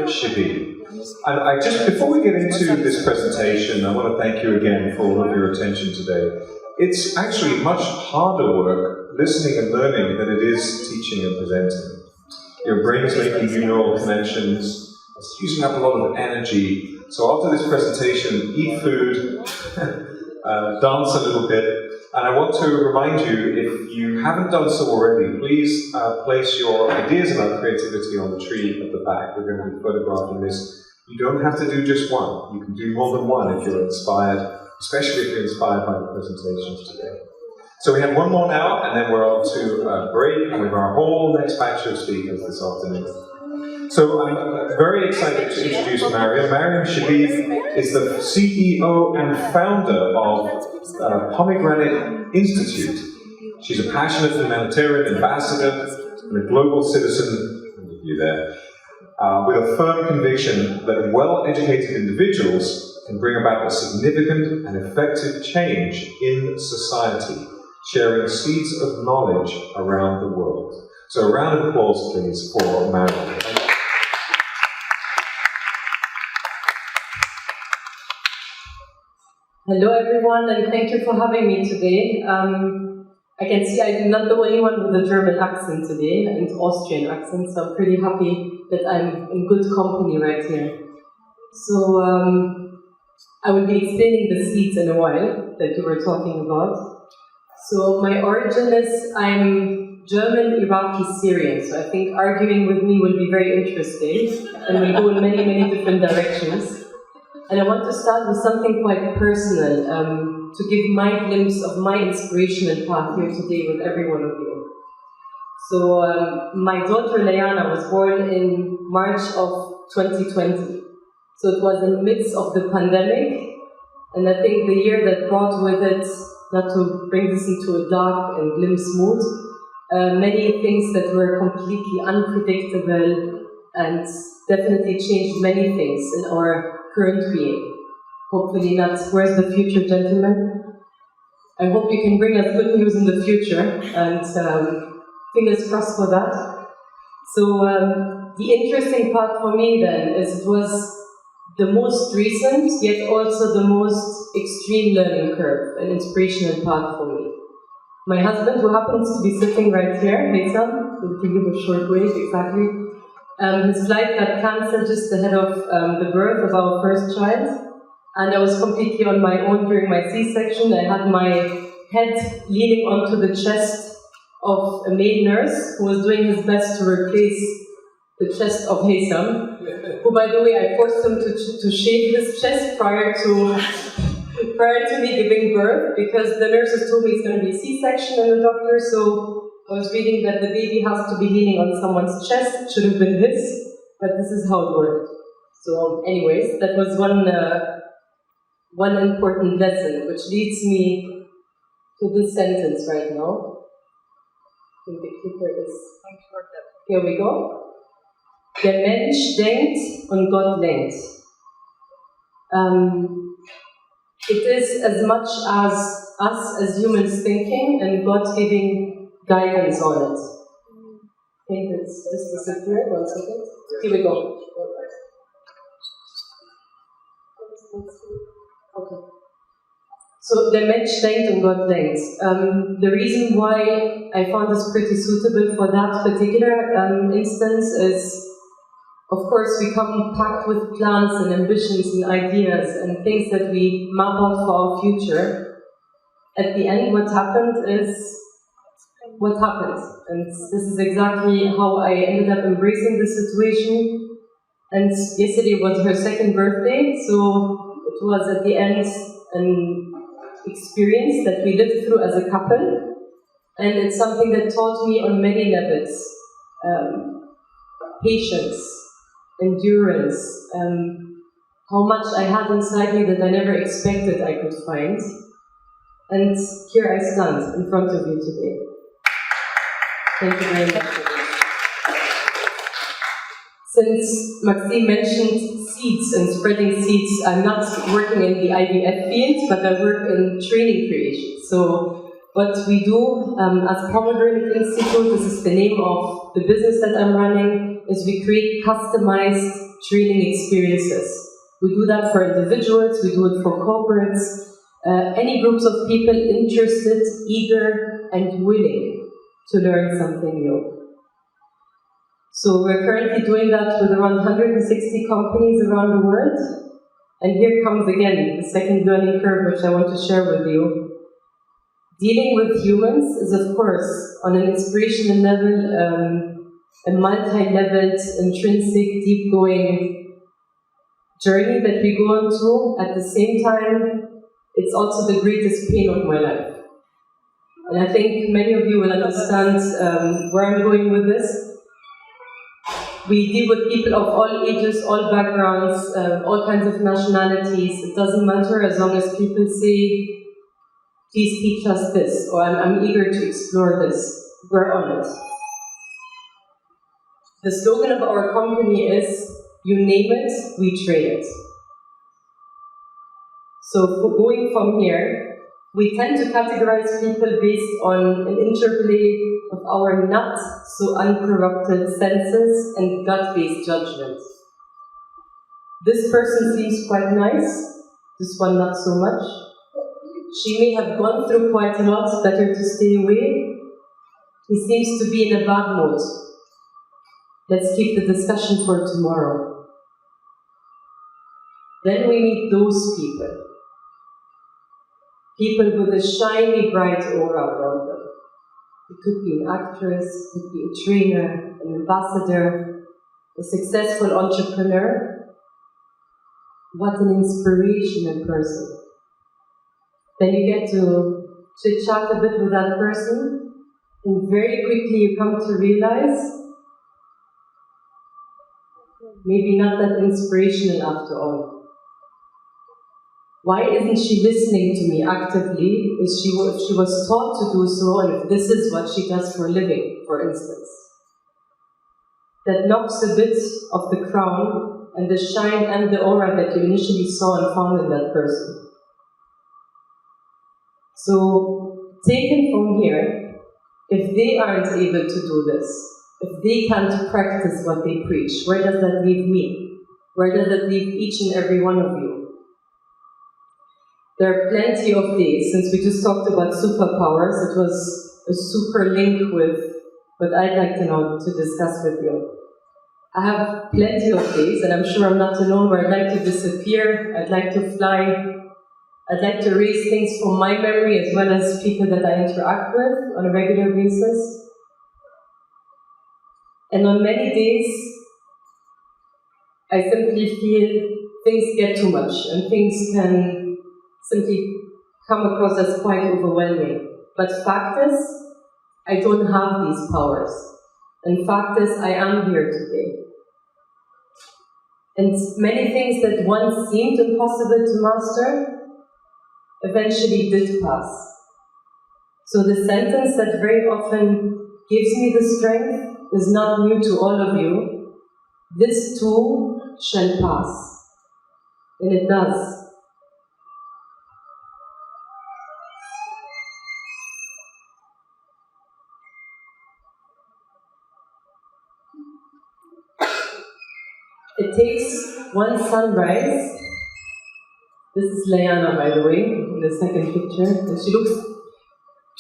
Shabi. And before we get into this presentation, I want to thank you again for all of your attention today. It's actually much harder work listening and learning than it is teaching and presenting. Your brain is making new neural connections, it's using up a lot of energy. So after this presentation, eat food, dance a little bit. And I want to remind you, if you haven't done so already, please place your ideas about creativity on the tree at the back. We're going to be photographing this. You don't have to do just one. You can do more than one if you're inspired, especially if you're inspired by the presentations today. So we have one more now, and then we're on to a break, and we have our whole next batch of speakers this afternoon. So I'm very excited to introduce Mariam. Mariam Shabi is the CEO and founder of Pomegranate Institute. She's a passionate humanitarian ambassador and a global citizen, with a firm conviction that well-educated individuals can bring about a significant and effective change in society, sharing seeds of knowledge around the world. So a round of applause, please, for Mariam. Hello everyone, and thank you for having me today. I can see I'm not the only one with a German accent today, and Austrian accent, so I'm pretty happy that I'm in good company right here. So I will be explaining the seeds in a while that you were talking about. So my origin is I'm German, Iraqi, Syrian, so I think arguing with me will be very interesting, and we'll go in many, many different directions. And I want to start with something quite personal, to give my glimpse of my inspirational path here today with every one of you. So my daughter Layana was born in March of 2020. So it was in the midst of the pandemic, and I think the year that brought with it, not to bring this into a dark and glimpse mood, many things that were completely unpredictable and definitely changed many things in our current being. Hopefully not. Where's the future, gentlemen? I hope you can bring us good news in the future, and fingers crossed for that. So the interesting part for me then is it was the most recent, yet also the most extreme learning curve, an inspirational path for me. My husband, who happens to be sitting right here, Haitham, we can give a short wave, exactly. His flight got cancelled just ahead of the birth of our first child, and I was completely on my own during my C-section. I had my head leaning onto the chest of a maid nurse who was doing his best to replace the chest of Haitham, who, by the way, I forced him to shave his chest prior to me giving birth, because the nurses told me it's going to be a C-section and the doctor, so I was reading that the baby has to be leaning on someone's chest. It should have been his, but this is how it worked. So anyways, that was one important lesson, which leads me to this sentence right now. I think the clicker is... Here we go. Der Mensch denkt und Gott lenkt. It is as much as us as humans thinking and God giving guidance on it. I think it's just disappeared. 1 second. Here we go. Okay. So der Mensch denkt und Gott lenkt. The reason why I found this pretty suitable for that particular instance is, of course, we come packed with plans and ambitions and ideas and things that we map out for our future. At the end, what happened is what happened. And this is exactly how I ended up embracing the situation. And yesterday was her second birthday, so it was at the end an experience that we lived through as a couple. And it's something that taught me on many levels. Patience, endurance, how much I had inside me that I never expected I could find. And here I stand in front of you today. Thank you very much. Since Maxime mentioned seeds and spreading seeds, I'm not working in the IVF field, but I work in training creation. So what we do as Pomegranate Institute, this is the name of the business that I'm running, is we create customized training experiences. We do that for individuals, we do it for corporates, any groups of people interested, eager, and willing to learn something new. So we're currently doing that with around 160 companies around the world. And here comes again the second learning curve, which I want to share with you. Dealing with humans is, of course, on an inspirational level, a multi-leveled, intrinsic, deep-going journey that we go on to. At the same time, it's also the greatest pain of my life. And I think many of you will understand where I'm going with this. We deal with people of all ages, all backgrounds, all kinds of nationalities. It doesn't matter as long as people say, please teach us this, or I'm eager to explore this. We're on it. The slogan of our company is, you name it, we train it. So going from here, we tend to categorize people based on an interplay of our not so uncorrupted senses and gut-based judgment. This person seems quite nice, this one not so much. She may have gone through quite a lot, better to stay away. He seems to be in a bad mood. Let's keep the discussion for tomorrow. Then we meet those people. People with a shiny, bright aura around them. It could be an actress, it could be a trainer, an ambassador, a successful entrepreneur. What an inspirational person. Then you get to chit-chat a bit with that person, and very quickly you come to realize maybe not that inspirational after all. Why isn't she listening to me actively if she was taught to do so, and if this is what she does for a living, for instance? That knocks a bit of the crown and the shine and the aura that you initially saw and found in that person. So, taken from here, if they aren't able to do this, if they can't practice what they preach, where does that leave me? Where does that leave each and every one of you? There are plenty of days, since we just talked about superpowers, it was a super link with what I'd like to discuss with you. I have plenty of days, and I'm sure I'm not alone, where I'd like to disappear, I'd like to fly, I'd like to erase things from my memory as well as people that I interact with on a regular basis. And on many days, I simply feel things get too much, and things can simply come across as quite overwhelming. But fact is, I don't have these powers. And fact is, I am here today. And many things that once seemed impossible to master, eventually did pass. So the sentence that very often gives me the strength is not new to all of you. This too shall pass. And it does. It takes one sunrise. This is Leanna, by the way, in the second picture. And she looks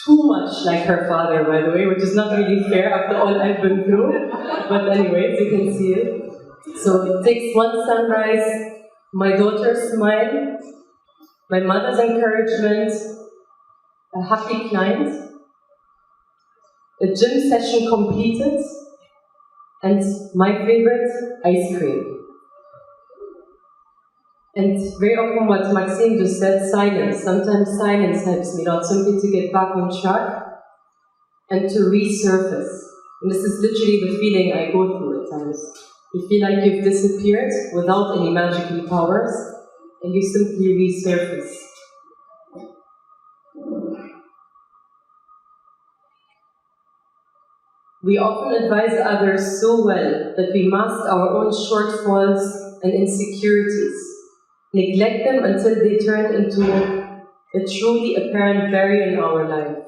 too much like her father, by the way, which is not really fair after all I've been through. But anyways, you can see it. So it takes one sunrise, my daughter's smile, my mother's encouragement, a happy client, a gym session completed, and my favorite, ice cream. And very often what Maxime just said, silence. Sometimes silence helps me a lot, simply to get back on track and to resurface. And this is literally the feeling I go through at times. You feel like you've disappeared without any magical powers, and you simply resurface. We often advise others so well that we mask our own shortfalls and insecurities, neglect them until they turn into a truly apparent barrier in our life.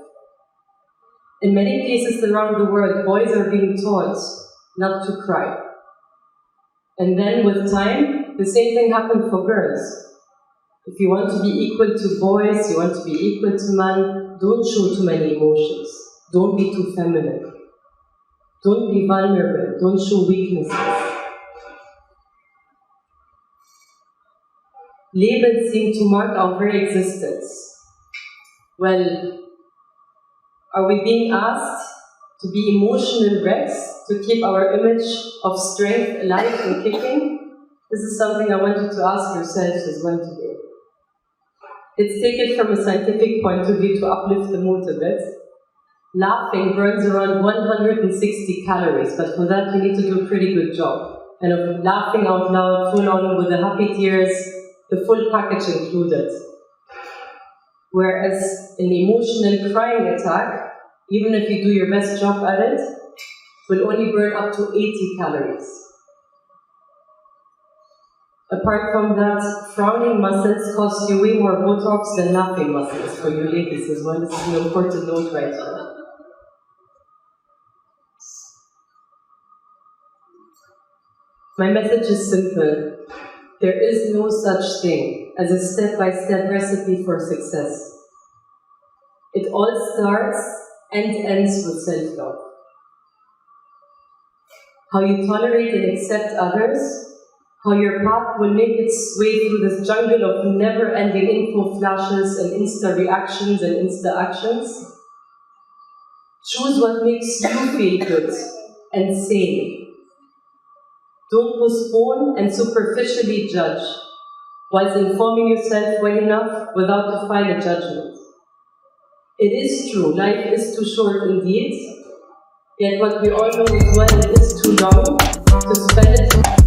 In many places around the world, boys are being taught not to cry. And then with time, the same thing happened for girls. If you want to be equal to boys, you want to be equal to men, don't show too many emotions. Don't be too feminine. Don't be vulnerable. Don't show weaknesses. Labels seem to mark our very existence. Well, are we being asked to be emotional wrecks to keep our image of strength alive and kicking? This is something I wanted to ask yourselves as well today. Let's take it from a scientific point of view to uplift the mood a bit. Laughing burns around 160 calories, but for that you need to do a pretty good job. And of laughing out loud, full on with the happy tears, the full package included. Whereas an emotional crying attack, even if you do your best job at it, will only burn up to 80 calories. Apart from that, frowning muscles cost you way more Botox than laughing muscles for you ladies as well. This is an important note right here. My message is simple. There is no such thing as a step-by-step recipe for success. It all starts and ends with self-love. How you tolerate and accept others, how your path will make its way through this jungle of never-ending info flashes and Insta reactions and Insta actions. Choose what makes you feel good and sane. Don't postpone and superficially judge, whilst informing yourself well enough without to find a judgment. It is true, life is too short indeed, yet what we all know is well, it is too long to spend it